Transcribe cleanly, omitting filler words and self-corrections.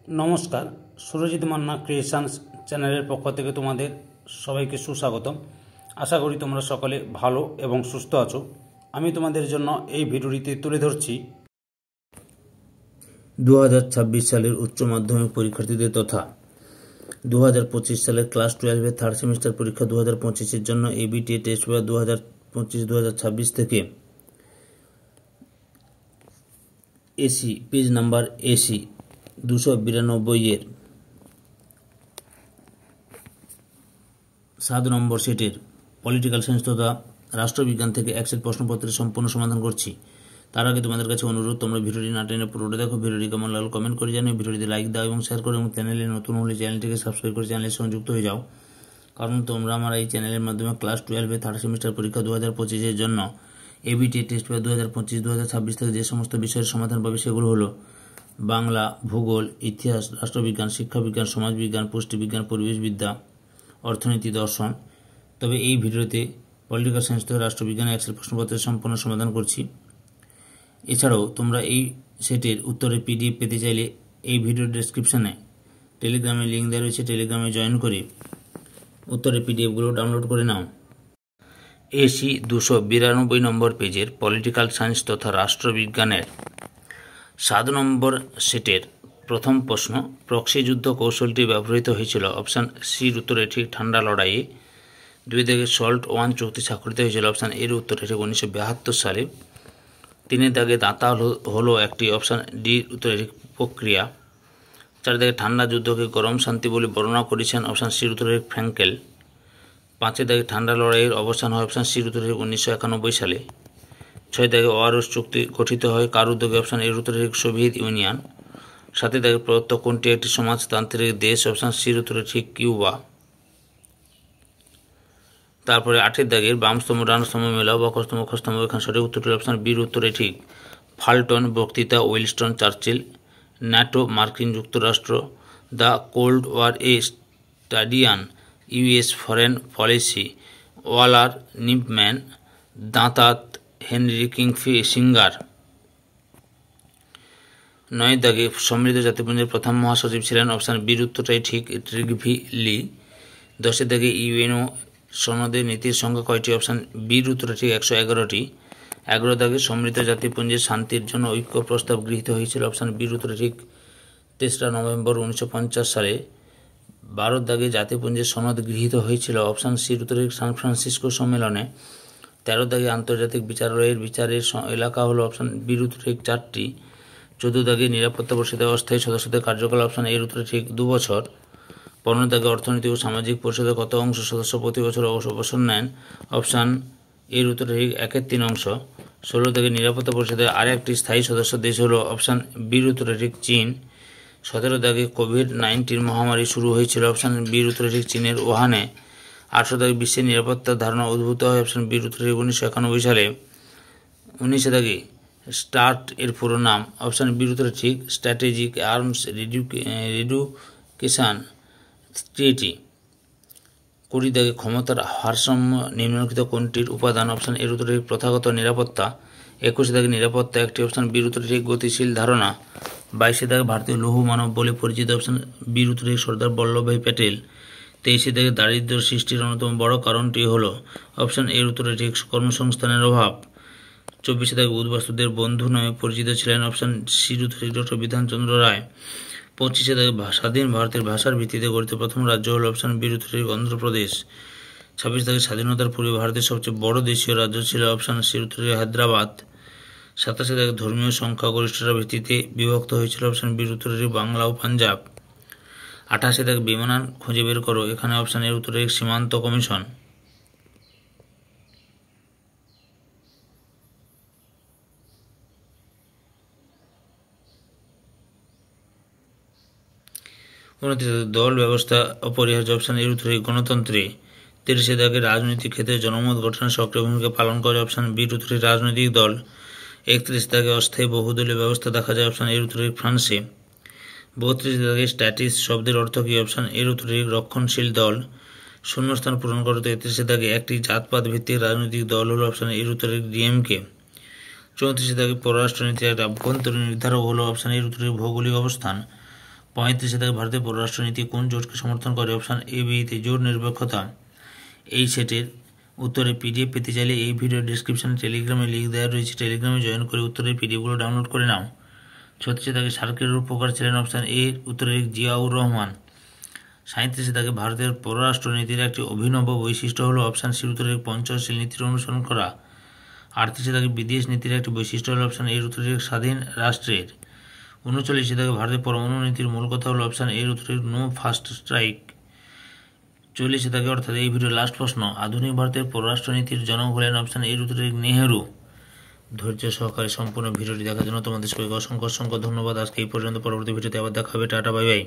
নমস্কার, সুরজিৎ মান্না ক্রিয়েশনস চ্যানেলের পক্ষ থেকে তোমাদের সবাইকে সুস্বাগতম। আশা করি তোমরা সকলে ভালো এবং সুস্থ আছো। আমি তোমাদের জন্য এই ভিডিওটিতে তুলে ধরছি 2026 সালের উচ্চ মাধ্যমিক পরীক্ষার্থীদের তথা 2025 সালের ক্লাস 12-এর থার্ড সেমিস্টার পরীক্ষা 2025-এর জন্য এবিটি টেস্ট পেপার 2025-2026 থেকে এসি পেজ নাম্বার এসি 292-এর 7 নম্বর সেটের পলিটিক্যাল সায়েন্স তথা রাষ্ট্রবিজ্ঞান থেকে এক সেট প্রশ্নপত্রের সম্পূর্ণ সমাধান করছি। তার আগে তোমাদের কাছে অনুরোধ, তোমরা ভিডিওটি না টেনে পুরোটা দেখো। ভিডিওটি কেমন লাগলো কমেন্ট করে জানিও, ভিডিওটিতে লাইক দাও এবং শেয়ার করো, এবং চ্যানেলে নতুন হলে চ্যানেলটিকে সাবস্ক্রাইব করে চ্যানেলের সঙ্গে যুক্ত হয়ে যাও। কারণ তোমরা আমার এই চ্যানেলের মাধ্যমে ক্লাস 12-এর থার্ড সেমিস্টার পরীক্ষা 2025-এর জন্য এবিটি টেস্ট পেপার 2025-2026 থেকে যে সমস্ত বিষয়ের সমাধান পাবে সেগুলো হলো বাংলা, ভূগোল, ইতিহাস, রাষ্ট্রবিজ্ঞান, শিক্ষাবিজ্ঞান, সমাজবিজ্ঞান, পুষ্টিবিজ্ঞান, পরিবেশবিদ্যা, অর্থনীতি, দর্শন। তবে এই ভিডিওতে পলিটিক্যাল সায়েন্স থেকে রাষ্ট্রবিজ্ঞানে এক সেট প্রশ্নপত্রের সম্পূর্ণ সমাধান করছি। এছাড়াও তোমরা এই সেটের উত্তরের পিডিএফ পেতে চাইলে এই ভিডিওর ডেসক্রিপশানে টেলিগ্রামের লিঙ্ক দেওয়া রয়েছে, টেলিগ্রামে জয়েন করে উত্তরের পিডিএফগুলো ডাউনলোড করে নাও। এসি 292 নম্বর পেজের পলিটিক্যাল সায়েন্স তথা রাষ্ট্রবিজ্ঞানের 7 নম্বর সেটের প্রথম প্রশ্ন, প্রক্সি যুদ্ধ কৌশলটি ব্যবহৃত হয়েছিল। অপশান সির উত্তরে ঠিক ঠান্ডা লড়াইয়ে। 2 দাগে সল্ট ওয়ান চুক্তি স্বাক্ষরিত হয়েছিল। অপশান এর উত্তরে ঠিক 1972 সালে। 3 দাগে দাঁতা হলো একটি। অপশান ডি উত্তরে ঠিক প্রক্রিয়া। 4 দাগে ঠান্ডা যুদ্ধকে গরম শান্তি বলে বর্ণনা করেছেন। অপশান সির উত্তরে ফ্র্যাঙ্কেল। 5 দাগে ঠান্ডা লড়াইয়ের অবসান হয়। অপশান সির উত্তরে 1991 সালে। 6 দাগে ওয়ারস চুক্তি গঠিত হয় কার উদ্যোগে। অপশান এর উত্তরে ঠিক সোভিয়েত ইউনিয়ন। 7 দাগে প্রদত্ত কোনটি একটি সমাজতান্ত্রিক দেশ। অপশান সির উত্তরে ঠিক কিউবা। তারপরে 8 দাগের বাম স্তম্ভ ডান স্তম্ভ মেলাও বা কস্তম্ভ খস্তম্ভ, এখানে সঠিক উত্তরটি অপশান বির উত্তরে ঠিক ফাল্টন। বক্তৃতা উইলস্টন চার্চিল। ন্যাটো মার্কিন যুক্তরাষ্ট্র। The cold war a study in US foreign policy ওয়ালার নিপম্যান। দাঁতাত হেনরি কিংসিঙ্গার। 9 দাগে সমৃদ্ধ জাতিপুঞ্জের প্রথম মহাসচিব ছিলেন। অপশান বির উত্তরটাই ঠিক ট্রিগভি লি। 10 দাগে ইউএনও সনদের নীতির সংখ্যা কয়টি। অপশান বির উত্তরে ঠিক 111টি। 11 দাগে সমৃদ্ধ জাতিপুঞ্জের শান্তির জন্য ঐক্য প্রস্তাব গৃহীত হয়েছিল। অপশান বির উত্তরে ঠিক 3রা নভেম্বর 1950 সালে। 12 দাগে জাতিপুঞ্জের সনদ গৃহীত হয়েছিল। অপশান সির উত্তরে সান ফ্রান্সিসকো সম্মেলনে। 13 দাগে আন্তর্জাতিক বিচারালয়ের বিচারের এলাকা হলো। অপশান বির উত্তরে ঠিক 4টি। 14 দাগে নিরাপত্তা পরিষদের অস্থায়ী সদস্যদের কার্যকাল। অপশান এর উত্তরে ঠিক 2 বছর। 15 দাগে অর্থনৈতিক ও সামাজিক পরিষদের কত অংশ সদস্য প্রতি বছর অবসর নেন। অপশান এর উত্তরে ঠিক 1/3 অংশ। 16 দাগে নিরাপত্তা পরিষদের আরেকটি স্থায়ী সদস্য দেশ হলো। অপশান বির উত্তরে ঠিক চীন। 17 দাগে কোভিড-19 মহামারী শুরু হয়েছিল। অপশান বির উত্তরে ঠিক চীনের ওহানে। 18 দাগে বিশ্বের নিরাপত্তার ধারণা উদ্ভূত হয়। অপশান বির উত্তরে ঠিক 1991 সালে। 19 দাগে স্টার্ট এর পুরো নাম। অপশান বির উত্তরে ঠিক স্ট্র্যাটেজিক আর্মস রিডুকেশন ট্রিটি। 20 দাগে ক্ষমতার ভারসাম্য নিম্নলিখিত কোনটির উপাদান। অপশান এর উত্তরে ঠিক প্রথাগত নিরাপত্তা। 21 দাগে নিরাপত্তা একটি। অপশান বির উত্তরে ঠিক গতিশীল ধারণা। 22 দাগে ভারতীয় লৌহ মানব বলে পরিচিত। অপশান বির উত্তরে সর্দার বল্লভভাই প্যাটেল। 23 দাগে দারিদ্র্য সৃষ্টির অন্যতম বড় কারণটি হলো। অপশান এর উত্তরে ঠিক কর্মসংস্থানের অভাব। 24 দাগে উদ্বাস্তুদের বন্ধু নামে পরিচিত ছিলেন। অপশান সির উত্তরে ডক্টর বিধানচন্দ্র রায়। 25 দাগে স্বাধীন ভারতের ভাষার ভিত্তিতে গঠিত প্রথম রাজ্য হল। অপশান বির উত্তরে অন্ধ্রপ্রদেশ। 26 দাগে স্বাধীনতার পূর্বে ভারতের সবচেয়ে বড় দেশীয় রাজ্য ছিল। অপশান সির উত্তরে হায়দ্রাবাদ। 27 দাগে ধর্মীয় সংখ্যাগরিষ্ঠতার ভিত্তিতে বিভক্ত হয়েছিল। অপশান বির উত্তরে বাংলা ও পাঞ্জাব। 28 দাগে বিমানান খুঁজে বের করো, এখানে অপশান এর উত্তরে সীমান্ত কমিশন। 29 দল ব্যবস্থা অপরিহার্য। অপশান এর উত্তরে গণতন্ত্রে। 30 দাগে রাজনৈতিক ক্ষেত্রে জনমত গঠনে সক্রিয় ভূমিকা পালন করে। অপশান বির উত্তরে রাজনৈতিক দল। 31 দাগে অস্থায়ী বহুদলীয় ব্যবস্থা দেখা যায়। অপশান এর উত্তরে ফ্রান্সে। 32 দাগে স্ট্যাটিস শব্দের অর্থ কী। অপশান এর উত্তরে রক্ষণশীল দল। শূন্যস্থান পূরণ করো। 33 দাগে একটি জাতপাত ভিত্তিক রাজনৈতিক দল হলো। অপশান এর উত্তরে ডিএমকে। 34 দাগে পররাষ্ট্রনীতির একটা আভ্যন্তরীণ নির্ধারক হলো। অপশান এর উত্তরে ভৌগোলিক অবস্থান। 35 থেকে ভারতের পররাষ্ট্রনীতি কোন জোটকে সমর্থন করে? অপশান এ বিতে জোট নিরপেক্ষতা। এই সেটের উত্তরে পিডিএফ পেতে চাইলে এই ভিডিও ডিসক্রিপশনে টেলিগ্রামে লিঙ্ক দেওয়া রয়েছে, টেলিগ্রামে জয়েন করে উত্তরের পিডিএফগুলো ডাউনলোড করে নাও। 36 থেকে সার্কের রূপকার ছিলেন? অপশান এ উত্তরে জিয়াউর রহমান। 37 থেকে ভারতের পররাষ্ট্রনীতির একটি অভিনব বৈশিষ্ট্য হলো? অপশান সি উত্তরে পঞ্চশীল নীতির অনুসরণ করা। 38 থেকে বিদেশ নীতির একটি বৈশিষ্ট্য হলো? অপশান এর উত্তরে স্বাধীন রাষ্ট্রের। 39 থেকে ভারতের পরমাণু নীতির মূল কথা হলো? অপশান এর উত্তরে নো ফার্স্ট স্ট্রাইক। 40 থেকে অর্থাৎ এই ভিডিও লাস্ট প্রশ্ন, আধুনিক ভারতের পররাষ্ট্রনীতির জনক হলেন? অপশান এর উত্তরে নেহেরু। ধৈর্য সহকারে সম্পূর্ণ ভিডিওটি দেখার জন্য তোমাদের সবাইকে অসংখ্য ধন্যবাদ। আজকে এই পর্যন্ত, পরবর্তী ভিডিওতে আবার দেখা হবে। Tata, bye bye.